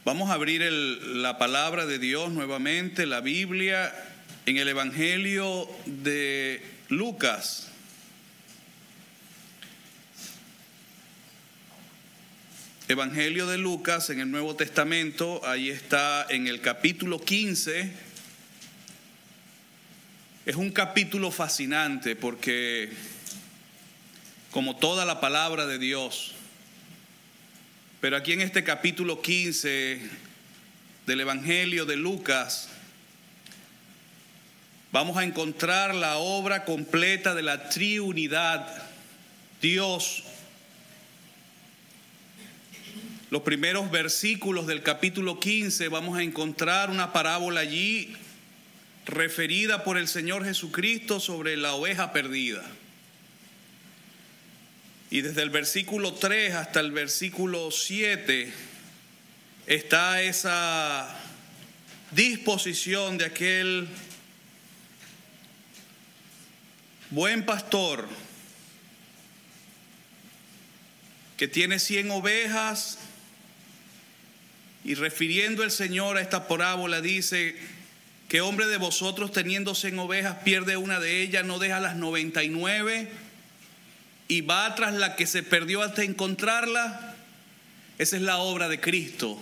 Vamos a abrir la palabra de Dios nuevamente, la Biblia, en el Evangelio de Lucas. Evangelio de Lucas en el Nuevo Testamento, ahí está en el capítulo 15. Es un capítulo fascinante porque, como toda la palabra de Dios, pero aquí en este capítulo 15 del Evangelio de Lucas, vamos a encontrar la obra completa de la triunidad, Dios. Los primeros versículos del capítulo 15 vamos a encontrar una parábola allí referida por el Señor Jesucristo sobre la oveja perdida. Y desde el versículo 3 hasta el versículo 7 está esa disposición de aquel buen pastor que tiene 100 ovejas, y refiriendo el Señor a esta parábola dice: ¿qué hombre de vosotros teniendo 100 ovejas pierde una de ellas, no deja las 99 y va tras la que se perdió hasta encontrarla? Esa es la obra de Cristo.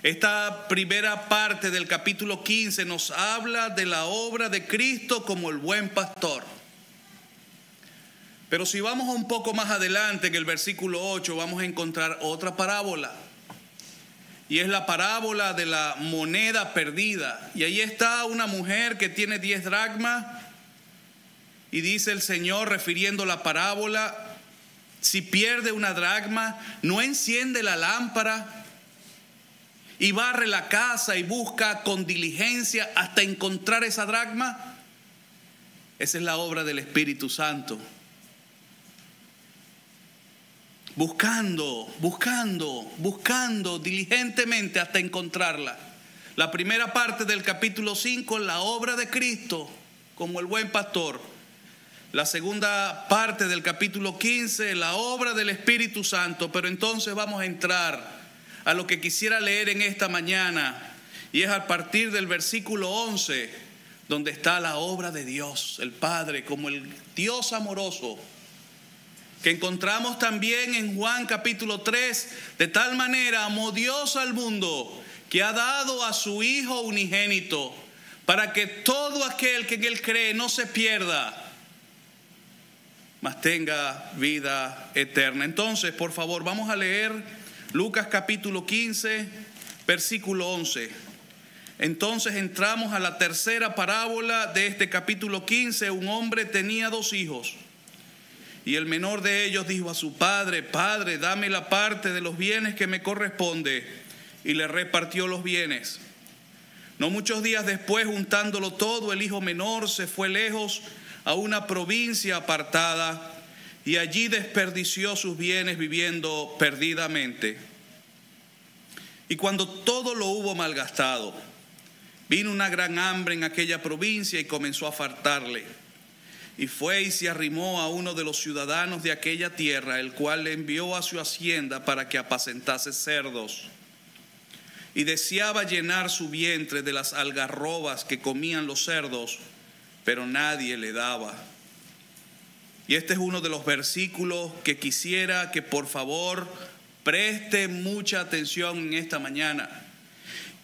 Esta primera parte del capítulo 15 nos habla de la obra de Cristo como el buen pastor. Pero si vamos un poco más adelante, en el versículo 8, vamos a encontrar otra parábola. Y es la parábola de la moneda perdida. Y ahí está una mujer que tiene 10 dracmas. Y dice el Señor, refiriendo la parábola: si pierde una dracma, no enciende la lámpara y barre la casa y busca con diligencia hasta encontrar esa dracma. Esa es la obra del Espíritu Santo. Buscando diligentemente hasta encontrarla. La primera parte del capítulo 5, la obra de Cristo como el buen pastor. La segunda parte del capítulo 15, la obra del Espíritu Santo. Pero entonces vamos a entrar a lo que quisiera leer en esta mañana, y es a partir del versículo 11, donde está la obra de Dios, el Padre, como el Dios amoroso, que encontramos también en Juan capítulo 3, de tal manera amó Dios al mundo, que ha dado a su Hijo unigénito, para que todo aquel que en Él cree no se pierda, mas tenga vida eterna. Entonces, por favor, vamos a leer Lucas capítulo 15, versículo 11. Entonces entramos a la tercera parábola de este capítulo 15. Un hombre tenía 2 hijos. Y el menor de ellos dijo a su padre: Padre, dame la parte de los bienes que me corresponde. Y le repartió los bienes. No muchos días después, juntándolo todo, el hijo menor se fue lejos a una provincia apartada, y allí desperdició sus bienes viviendo perdidamente. Y cuando todo lo hubo malgastado, vino una gran hambre en aquella provincia y comenzó a faltarle. Y fue y se arrimó a uno de los ciudadanos de aquella tierra, el cual le envió a su hacienda para que apacentase cerdos. Y deseaba llenar su vientre de las algarrobas que comían los cerdos, pero nadie le daba. Y este es uno de los versículos que quisiera que por favor preste mucha atención en esta mañana.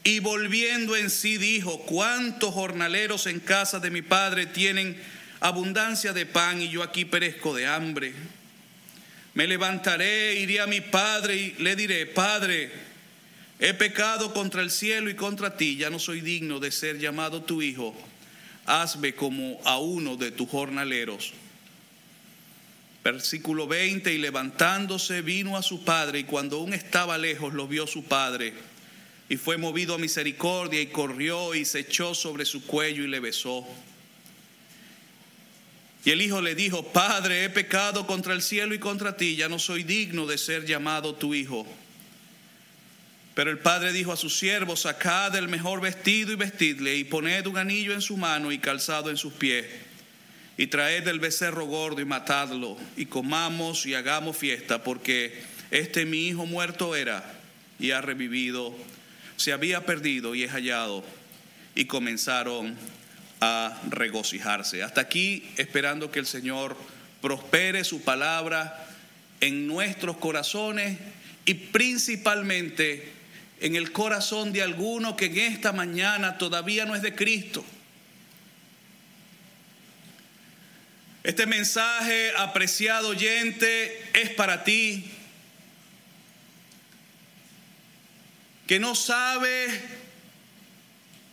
Y volviendo en sí dijo: ¿cuántos jornaleros en casa de mi padre tienen abundancia de pan y yo aquí perezco de hambre? Me levantaré, iré a mi padre y le diré: Padre, he pecado contra el cielo y contra ti, ya no soy digno de ser llamado tu hijo. Hazme como a uno de tus jornaleros. Versículo 20: y levantándose vino a su padre, y cuando aún estaba lejos lo vio su padre, y fue movido a misericordia, y corrió y se echó sobre su cuello y le besó. Y el hijo le dijo: Padre, he pecado contra el cielo y contra ti, ya no soy digno de ser llamado tu hijo. Pero el padre dijo a sus siervos: sacad el mejor vestido y vestidle, y poned un anillo en su mano y calzado en sus pies, y traed el becerro gordo y matadlo, y comamos y hagamos fiesta, porque este mi hijo muerto era, y ha revivido, se había perdido y es hallado, y comenzaron a regocijarse. Hasta aquí, esperando que el Señor prospere su palabra en nuestros corazones y principalmente en el corazón de alguno que en esta mañana todavía no es de Cristo. Este mensaje, apreciado oyente, es para ti que no sabes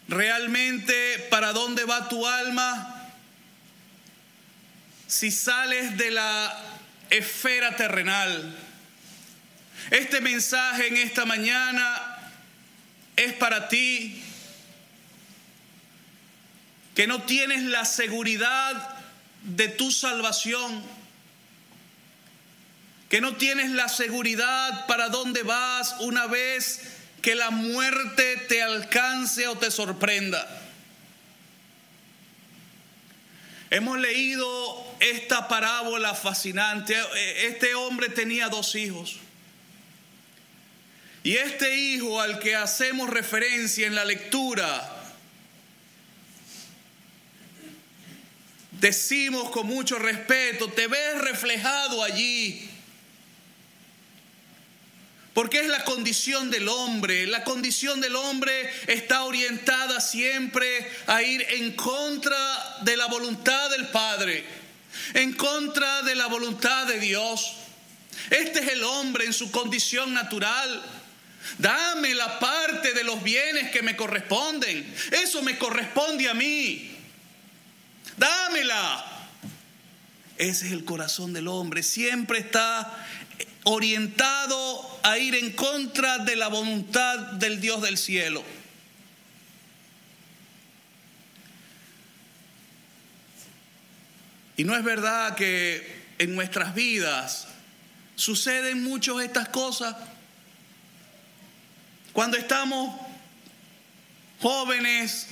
realmente para dónde va tu alma si sales de la esfera terrenal. Este mensaje en esta mañana es para ti que no tienes la seguridad de tu salvación, que no tienes la seguridad para dónde vas una vez que la muerte te alcance o te sorprenda. Hemos leído esta parábola fascinante. Este hombre tenía 2 hijos. Y este hijo al que hacemos referencia en la lectura, decimos con mucho respeto, te ves reflejado allí. Porque es la condición del hombre. La condición del hombre está orientada siempre a ir en contra de la voluntad del Padre, en contra de la voluntad de Dios. Este es el hombre en su condición natural. Dame la parte de los bienes que me corresponden. Eso me corresponde a mí. Dámela. Ese es el corazón del hombre. Siempre está orientado a ir en contra de la voluntad del Dios del cielo. Y no es verdad que en nuestras vidas suceden muchas estas cosas. Cuando estamos jóvenes,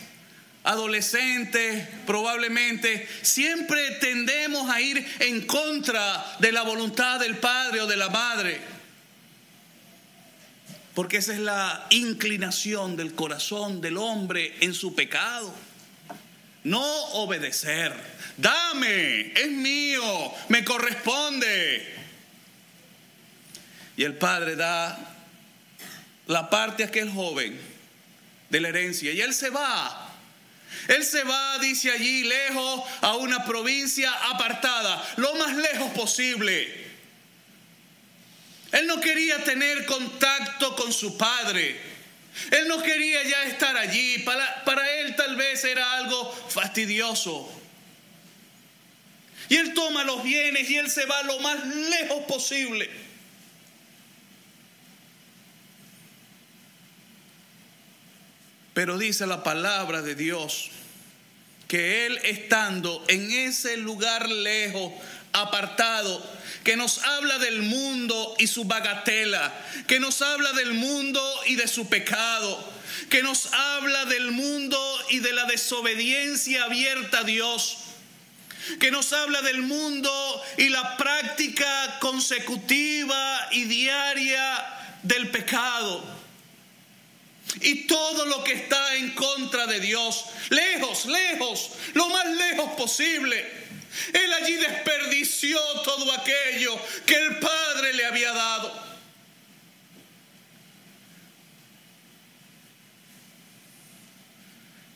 adolescentes, probablemente, siempre tendemos a ir en contra de la voluntad del padre o de la madre. Porque esa es la inclinación del corazón del hombre en su pecado. No obedecer. Dame, es mío, me corresponde. Y el padre da la parte a aquel joven de la herencia y él se va. Él se va, dice allí, lejos a una provincia apartada, lo más lejos posible. Él no quería tener contacto con su padre. Él no quería ya estar allí. Para él tal vez era algo fastidioso. Y él toma los bienes y él se va lo más lejos posible. Pero dice la palabra de Dios que él estando en ese lugar lejos, apartado, que nos habla del mundo y su bagatela, que nos habla del mundo y de su pecado, que nos habla del mundo y de la desobediencia abierta a Dios, que nos habla del mundo y la práctica consecutiva y diaria del pecado. Y todo lo que está en contra de Dios, lejos, lejos, lo más lejos posible. Él allí desperdició todo aquello que el Padre le había dado.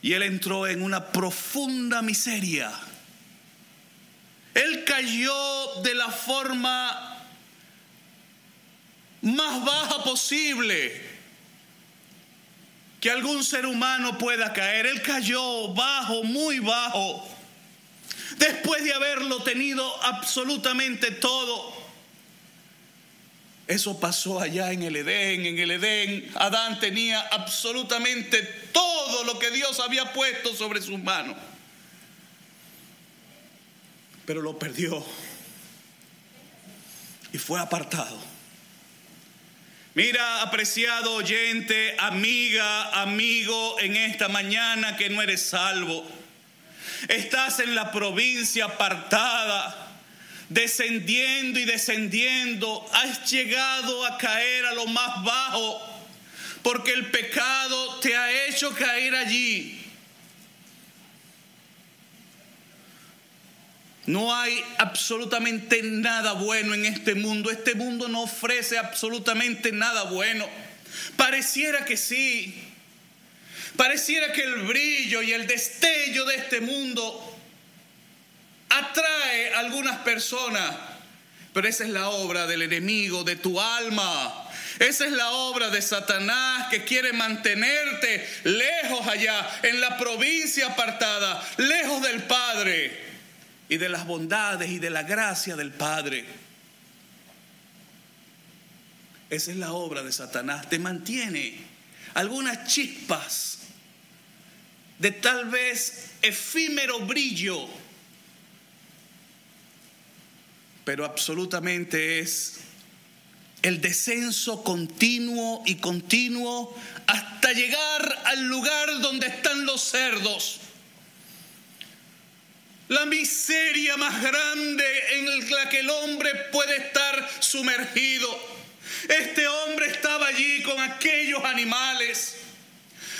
Y él entró en una profunda miseria. Él cayó de la forma más baja posible que algún ser humano pueda caer. Él cayó bajo, muy bajo, después de haberlo tenido absolutamente todo. Eso pasó allá en el Edén. En el Edén, Adán tenía absolutamente todo lo que Dios había puesto sobre sus manos, pero lo perdió y fue apartado. Mira, apreciado oyente, amiga, amigo, en esta mañana que no eres salvo. Estás en la provincia apartada, descendiendo y descendiendo. Has llegado a caer a lo más bajo. porque el pecado te ha hecho caer allí. No hay absolutamente nada bueno en este mundo. Este mundo no ofrece absolutamente nada bueno. Pareciera que sí. Pareciera que el brillo y el destello de este mundo atrae a algunas personas. Pero esa es la obra del enemigo de tu alma. Esa es la obra de Satanás, que quiere mantenerte lejos allá, en la provincia apartada, lejos del Padre y de las bondades y de la gracia del Padre. Esa es la obra de Satanás. Te mantiene algunas chispas de tal vez efímero brillo, pero absolutamente es el descenso continuo y continuo hasta llegar al lugar donde están los cerdos. La miseria más grande en la que el hombre puede estar sumergido. Este hombre estaba allí con aquellos animales.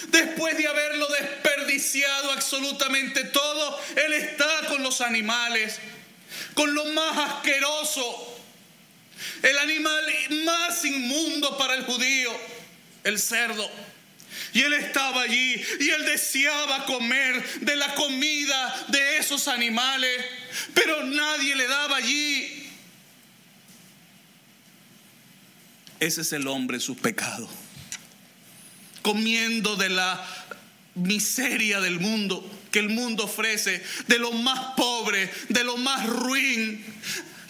Después de haberlo desperdiciado absolutamente todo, él está con los animales, con lo más asqueroso, el animal más inmundo para el judío, el cerdo. Y él estaba allí y él deseaba comer de la comida de esos animales, pero nadie le daba allí. Ese es el hombre en sus pecados, comiendo de la miseria del mundo, que el mundo ofrece, de lo más pobre, de lo más ruin,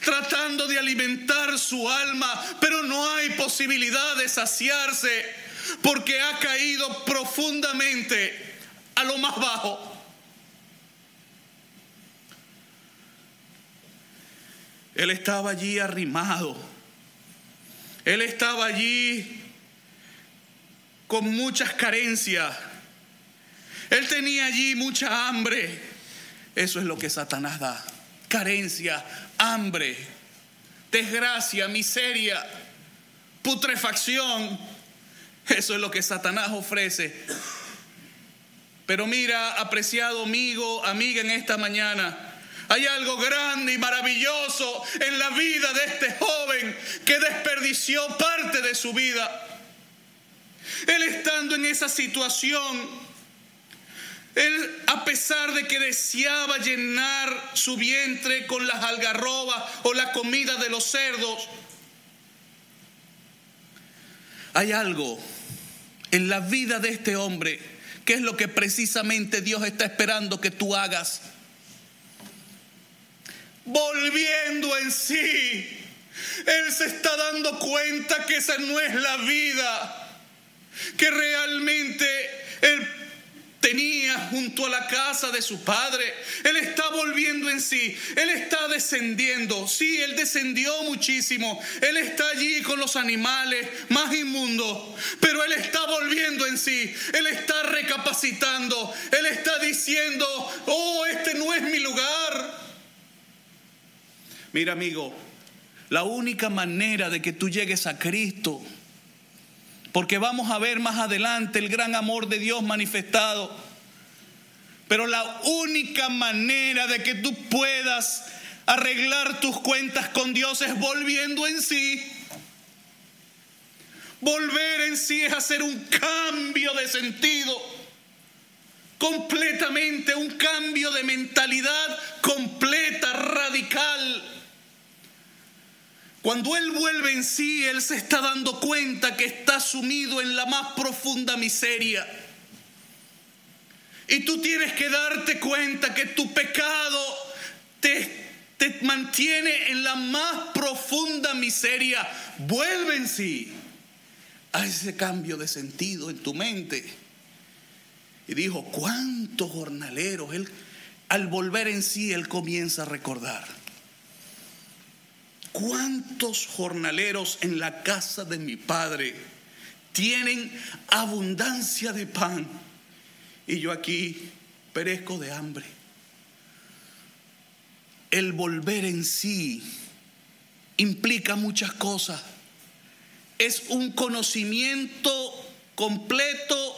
tratando de alimentar su alma, pero no hay posibilidad de saciarse, porque ha caído profundamente a lo más bajo. Él estaba allí arrimado. Él estaba allí con muchas carencias. Él tenía allí mucha hambre. Eso es lo que Satanás da: carencia, hambre, desgracia, miseria, putrefacción. Eso es lo que Satanás ofrece. Pero mira, apreciado amigo, amiga, en esta mañana hay algo grande y maravilloso en la vida de este joven que desperdició parte de su vida. Él, estando en esa situación, él, a pesar de que deseaba llenar su vientre con las algarrobas o la comida de los cerdos, hay algo en la vida de este hombre que es lo que precisamente Dios está esperando que tú hagas. Volviendo en sí, él se está dando cuenta que esa no es la vida que realmente él tenía junto a la casa de su padre. Él está volviendo en sí. Él está descendiendo. Sí, él descendió muchísimo. Él está allí con los animales más inmundos. Pero él está volviendo en sí. Él está recapacitando. Él está diciendo: oh, este no es mi lugar. Mira, amigo, la única manera de que tú llegues a Cristo, porque vamos a ver más adelante el gran amor de Dios manifestado, pero la única manera de que tú puedas arreglar tus cuentas con Dios es volviendo en sí. Volver en sí es hacer un cambio de sentido, completamente un cambio de mentalidad completa, radical. Cuando él vuelve en sí, él se está dando cuenta que está sumido en la más profunda miseria. Y tú tienes que darte cuenta que tu pecado te mantiene en la más profunda miseria. Vuelve en sí a ese cambio de sentido en tu mente. Y dijo: ¿cuántos jornaleros? Él, al volver en sí, él comienza a recordar: ¿cuántos jornaleros en la casa de mi padre tienen abundancia de pan y yo aquí perezco de hambre? El volver en sí implica muchas cosas. Es un conocimiento completo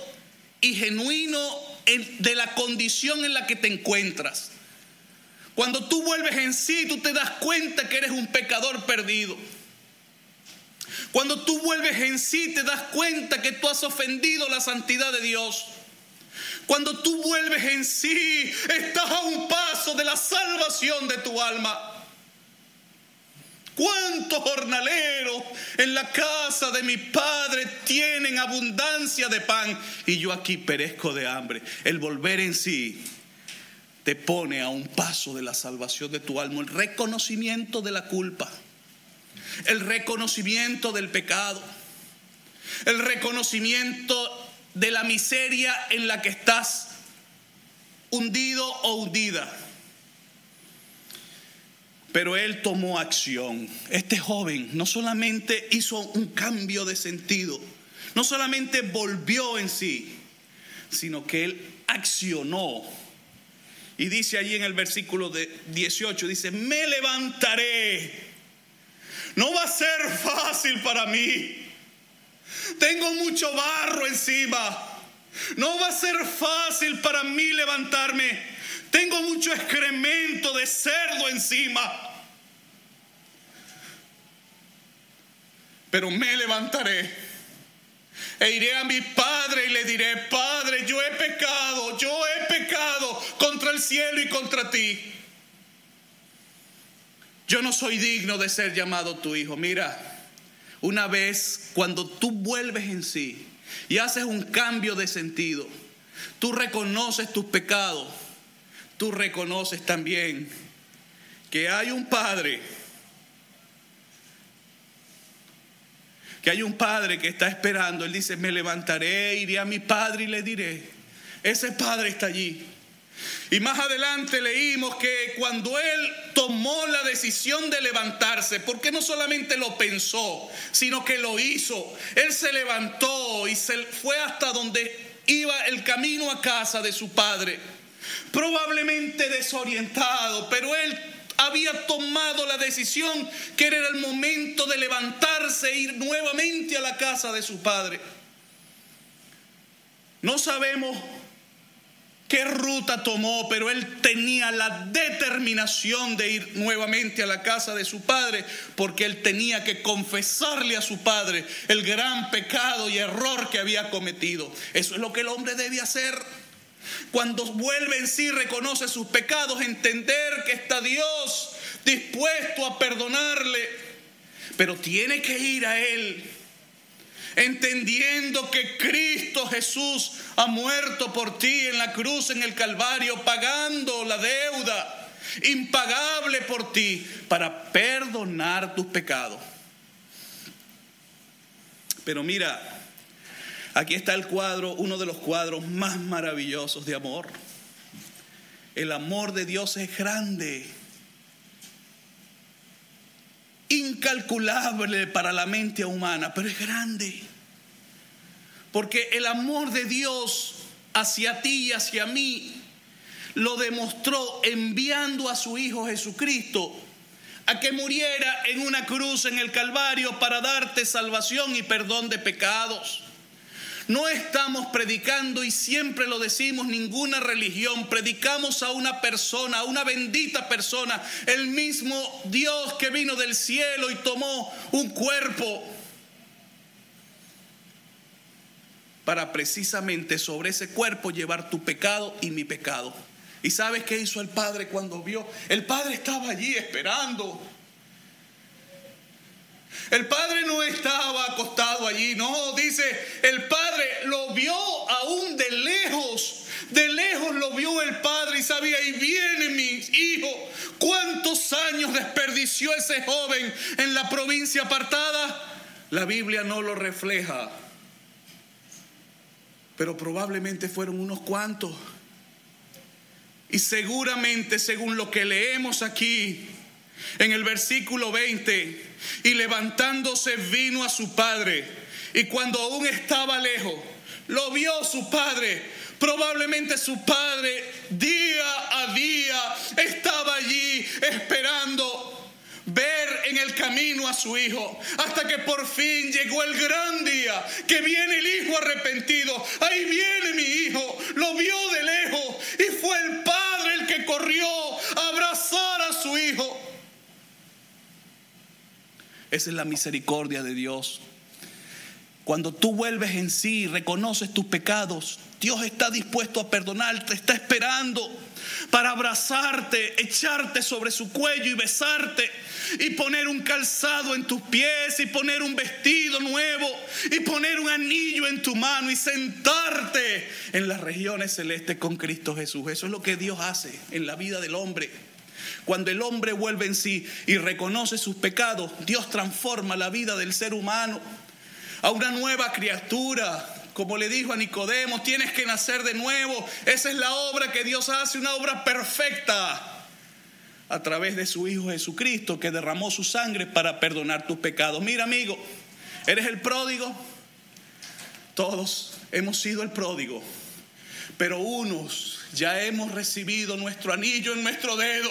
y genuino de la condición en la que te encuentras. Cuando tú vuelves en sí, tú te das cuenta que eres un pecador perdido. Cuando tú vuelves en sí, te das cuenta que tú has ofendido la santidad de Dios. Cuando tú vuelves en sí, estás a un paso de la salvación de tu alma. ¿Cuántos jornaleros en la casa de mi padre tienen abundancia de pan y yo aquí perezco de hambre? El volver en sí te pone a un paso de la salvación de tu alma. El reconocimiento de la culpa, el reconocimiento del pecado, el reconocimiento de la miseria en la que estás hundido o hundida. Pero él tomó acción. Este joven no solamente hizo un cambio de sentido, no solamente volvió en sí, sino que él accionó. Y dice allí en el versículo 18, dice, me levantaré. No va a ser fácil para mí. Tengo mucho barro encima. No va a ser fácil para mí levantarme. Tengo mucho excremento de cerdo encima. Pero me levantaré e iré a mi padre y le diré, Padre, yo he pecado contra el cielo y contra ti. Yo no soy digno de ser llamado tu hijo. Mira, una vez cuando tú vuelves en sí y haces un cambio de sentido, tú reconoces tus pecados. Tú reconoces también que hay un Padre, que está esperando. Él dice, me levantaré, iré a mi Padre y le diré. Ese Padre está allí. Y más adelante leímos que cuando él tomó la decisión de levantarse, porque no solamente lo pensó, sino que lo hizo. Él se levantó y se fue hasta donde iba el camino a casa de su padre. Probablemente desorientado, pero él había tomado la decisión que era el momento de levantarse e ir nuevamente a la casa de su padre. No sabemos qué ruta tomó, pero él tenía la determinación de ir nuevamente a la casa de su padre, porque él tenía que confesarle a su padre el gran pecado y error que había cometido. Eso es lo que el hombre debe hacer. Cuando vuelve en sí, reconoce sus pecados, entender que está Dios dispuesto a perdonarle, pero tiene que ir a Él, entendiendo que Cristo Jesús ha muerto por ti en la cruz, en el Calvario, pagando la deuda impagable por ti para perdonar tus pecados. Pero mira, aquí está el cuadro, uno de los cuadros más maravillosos de amor. El amor de Dios es grande, incalculable para la mente humana, pero es grande. Porque el amor de Dios hacia ti y hacia mí lo demostró enviando a su Hijo Jesucristo a que muriera en una cruz en el Calvario para darte salvación y perdón de pecados. No estamos predicando, y siempre lo decimos, ninguna religión. Predicamos a una persona, a una bendita persona, el mismo Dios que vino del cielo y tomó un cuerpo para precisamente sobre ese cuerpo llevar tu pecado y mi pecado. ¿Y sabes qué hizo el Padre cuando vio? El Padre estaba allí esperando. El Padre no estaba acostado allí, no, dice, el Padre lo vio aún de lejos lo vio el Padre y sabía, ahí viene mi hijo. ¿Cuántos años desperdició ese joven en la provincia apartada? La Biblia no lo refleja, pero probablemente fueron unos cuantos. Y seguramente, según lo que leemos aquí en el versículo 20, y levantándose vino a su padre, y cuando aún estaba lejos, lo vio su padre. Probablemente su padre día a día estaba allí esperando ver en el camino a su hijo, hasta que por fin llegó el gran día, que viene el hijo arrepentido. Ahí viene mi hijo, lo vio de lejos y fue el padre el que corrió a abrazar a su hijo. Esa es la misericordia de Dios. Cuando tú vuelves en sí y reconoces tus pecados, Dios está dispuesto a perdonarte, está esperando para abrazarte, echarte sobre su cuello y besarte, y poner un calzado en tus pies, y poner un vestido nuevo, y poner un anillo en tu mano, y sentarte en las regiones celestes con Cristo Jesús. Eso es lo que Dios hace en la vida del hombre. Cuando el hombre vuelve en sí y reconoce sus pecados, Dios transforma la vida del ser humano a una nueva criatura. Como le dijo a Nicodemo, tienes que nacer de nuevo. Esa es la obra que Dios hace, una obra perfecta, a través de su Hijo Jesucristo, que derramó su sangre para perdonar tus pecados. Mira, amigo, ¿eres el pródigo? Todos hemos sido el pródigo, pero unos ya hemos recibido nuestro anillo en nuestro dedo.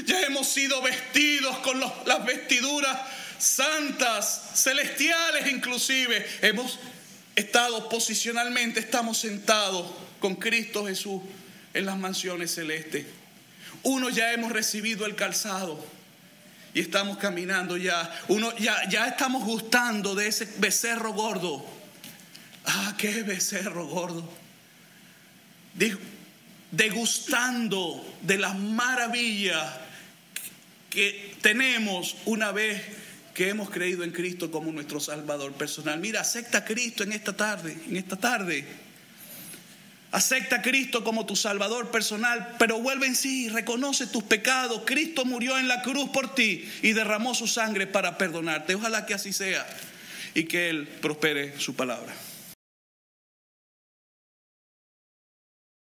Ya hemos sido vestidos con las vestiduras santas, celestiales inclusive. Hemos estado posicionalmente, estamos sentados con Cristo Jesús en las mansiones celestes. Uno ya hemos recibido el calzado y estamos caminando ya. Ya estamos gustando de ese becerro gordo. Ah, qué becerro gordo. Degustando de las maravillas que tenemos una vez que hemos creído en Cristo como nuestro Salvador personal. Mira, acepta a Cristo en esta tarde. Acepta a Cristo como tu Salvador personal, pero vuelve en sí, reconoce tus pecados. Cristo murió en la cruz por ti y derramó su sangre para perdonarte. Ojalá que así sea y que Él prospere su palabra.